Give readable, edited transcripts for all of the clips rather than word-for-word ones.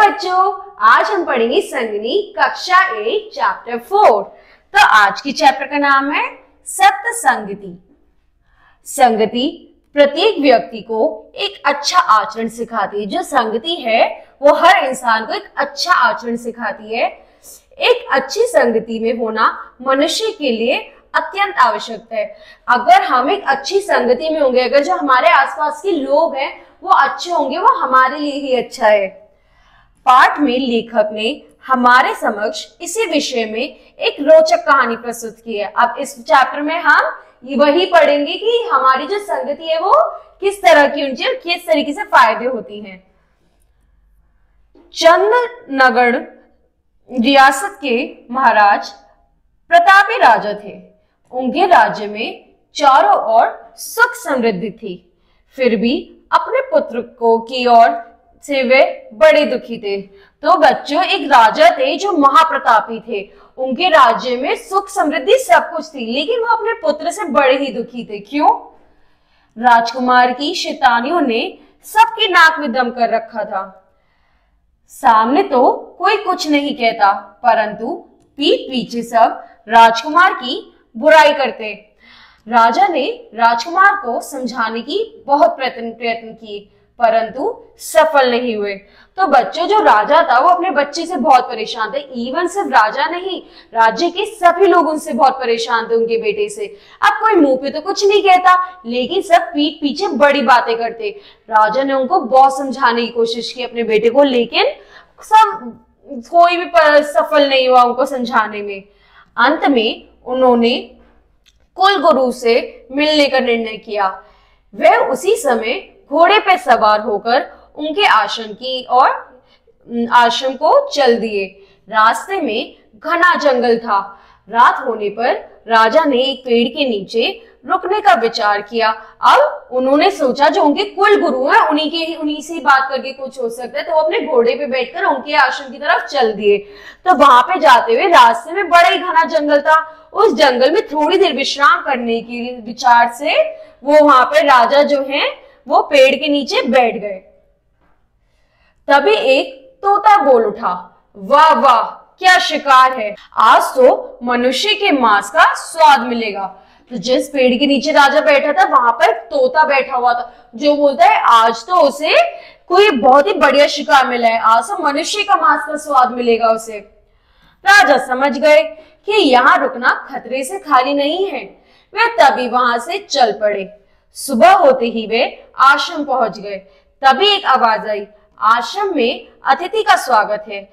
बच्चों, आज हम पढ़ेंगे संगनी कक्षा 1 चैप्टर 4। तो आज की चैप्टर का नाम है सत्य संगति। संगति प्रत्येक व्यक्ति को एक अच्छा आचरण सिखाती है। जो संगति है वो हर इंसान को एक अच्छा आचरण सिखाती है। एक अच्छी संगति में होना मनुष्य के लिए अत्यंत आवश्यक है। अगर हम एक अच्छी संगति में होंगे, अगर जो हमारे आसपास के लोग हैं वो अच्छे होंगे, वो हमारे लिए ही अच्छा है। पाठ में लेखक ने हमारे समक्ष इसी विषय में एक रोचक कहानी प्रस्तुत की है। अब इस चैप्टर में हम वही पढ़ेंगे कि हमारी जो संगति है वो किस तरह की होनी चाहिए, किस तरीके से फायदे होती हैं। चंदनगढ़ रियासत के महाराज प्रतापी राजा थे। उनके राज्य में चारों ओर सुख समृद्धि थी। फिर भी अपने पुत्र को की ओर से वे बड़े दुखी थे। तो बच्चों, एक राजा थे जो महाप्रतापी थे। उनके राज्य में सुख समृद्धि सब कुछ थी, लेकिन वो अपने पुत्र से बड़े ही दुखी थे। क्यों? राजकुमार की शैतानियों ने सबकी नाक में दम कर रखा था। सामने तो कोई कुछ नहीं कहता, परंतु पीठ पीछे सब राजकुमार की बुराई करते। राजा ने राजकुमार को समझाने की बहुत प्रयत्न किए, परंतु सफल नहीं हुए। तो बच्चों, जो राजा था वो अपने बच्चे से बहुत परेशान थे। इवन सिर्फ राजा नहीं, राज्य के सभी लोग उनसे बहुत परेशान थे, उनके बेटे से। अब कोई मुंह पे तो कुछ नहीं कहता, लेकिन सब पीठ पीछे बड़ी बातें करते। राजा ने उनको बहुत समझाने की कोशिश की अपने बेटे को, लेकिन सब कोई भी सफल नहीं हुआ उनको समझाने में। अंत में उन्होंने कुल गुरु से मिलने का निर्णय किया। वह उसी समय घोड़े पर सवार होकर उनके आश्रम को चल दिए। रास्ते में घना जंगल था। रात होने पर राजा ने एक पेड़ के नीचे रुकने का विचार किया। अब उन्होंने सोचा जो उनके कुल गुरु हैं उन्हीं से बात करके कुछ हो सकता है। तो वो अपने घोड़े पे बैठकर उनके आश्रम की तरफ चल दिए। तो वहां पे जाते हुए रास्ते में बड़ा ही घना जंगल था। उस जंगल में थोड़ी देर विश्राम करने के विचार से वो वहां पे राजा जो है वो पेड़ के नीचे बैठ गए। तभी एक तोता बोल उठा, वाह वाह, क्या शिकार है! आज तो मनुष्य के मांस का स्वाद मिलेगा। तो जिस पेड़ के नीचे राजा बैठा था वहां पर तोता बैठा हुआ था, जो बोलता है आज तो उसे कोई बहुत ही बढ़िया शिकार मिला है, आज तो मनुष्य का मांस का स्वाद मिलेगा उसे। राजा समझ गए कि यहाँ रुकना खतरे से खाली नहीं है। वे तभी वहां से चल पड़े। सुबह होते ही वे आश्रम पहुंच गए। तभी एक आवाज आई, आश्रम में अतिथि का स्वागत है।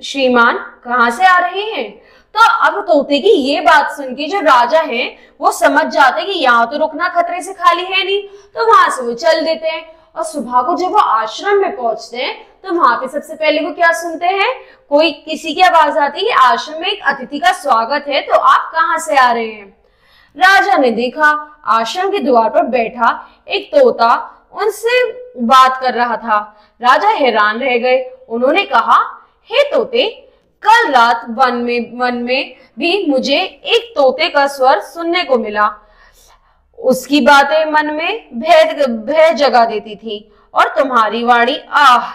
श्रीमान, कहाँ से आ रहे हैं? तो अब तोते की ये बात सुन के जो राजा है वो समझ जाते कि यहाँ तो रुकना खतरे से खाली है नहीं, तो वहां से वो चल देते हैं। और सुबह को जब वो आश्रम में पहुंचते हैं तो वहां पे सबसे पहले वो क्या सुनते हैं? कोई किसी की आवाज आती है, आश्रम में एक अतिथि का स्वागत है, तो आप कहाँ से आ रहे हैं? राजा ने देखा आश्रम के द्वार पर बैठा एक तोता उनसे बात कर रहा था। राजा हैरान रह गए। उन्होंने कहा, हे तोते, कल रात वन में भी मुझे एक तोते का स्वर सुनने को मिला। उसकी बातें मन में भय जगा देती थी, और तुम्हारी वाणी, आह,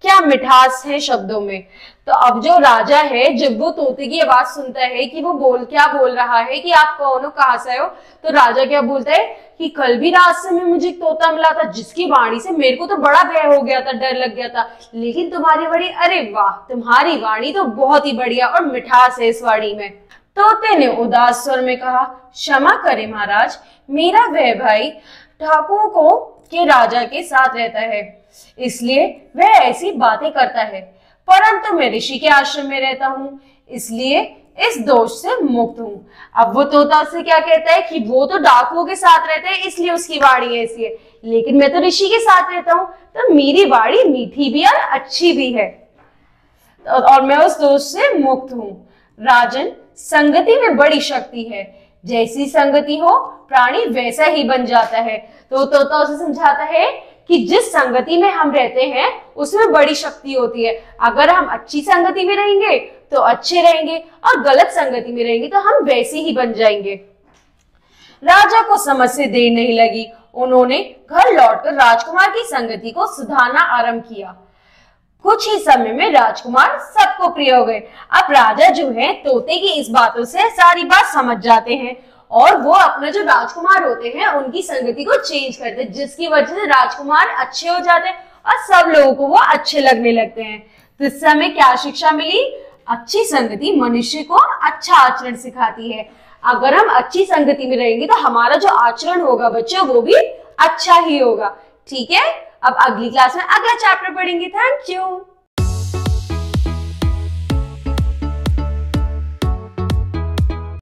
क्या मिठास है शब्दों में। तो अब जो राजा है, जब वो तोते की आवाज सुनता है कि वो क्या बोल रहा है कि आप कौन हो, कहाँ से हो, तो राजा क्या बोलता है कि कल भी रास्ते में मुझे एक तोता मिला था जिसकी वाणी से मेरे को तो बड़ा भय हो गया था, डर लग गया था, लेकिन तुम्हारी वाणी, अरे वाह, तुम्हारी वाणी तो बहुत ही बढ़िया और मिठास है इस वाणी में। तोते ने उदास स्वर में कहा, क्षमा करें महाराज, मेरा वह भाई ठाकुर के राजा के साथ रहता है, इसलिए वह ऐसी बातें करता है, परंतु मैं ऋषि के आश्रम में रहता हूँ, इसलिए इस दोष से मुक्त हूँ। अब वो तोता से क्या कहता है कि वो तो डाकुओं के साथ रहते हैं इसलिए उसकी वाणी ऐसी है, लेकिन मैं तो ऋषि के साथ रहता हूँ, तो मेरी वाणी मीठी भी और अच्छी भी है, और मैं उस दोष से मुक्त हूँ। राजन, संगति में बड़ी शक्ति है, जैसी संगति हो प्राणी वैसा ही बन जाता है। तो तोता उसे समझाता है कि जिस संगति में हम रहते हैं उसमें बड़ी शक्ति होती है। अगर हम अच्छी संगति में रहेंगे तो अच्छे रहेंगे, और गलत संगति में रहेंगे तो हम वैसे ही बन जाएंगे। राजा को समझ से देर नहीं लगी। उन्होंने घर लौटकर राजकुमार की संगति को सुधारना आरंभ किया। कुछ ही समय में राजकुमार सबको प्रिय हो गए। अब राजा जो है तोते की इस बातों से सारी बात समझ जाते हैं और वो अपने जो राजकुमार होते हैं उनकी संगति को चेंज करते हैं, जिसकी वजह से राजकुमार अच्छे हो जाते हैं और सब लोगों को वो अच्छे लगने लगते हैं। तो इस समय क्या शिक्षा मिली? अच्छी संगति मनुष्य को अच्छा आचरण सिखाती है। अगर हम अच्छी संगति में रहेंगे तो हमारा जो आचरण होगा बच्चों वो भी अच्छा ही होगा। ठीक है, अब अगली क्लास में अगला चैप्टर पढ़ेंगे। Thank you.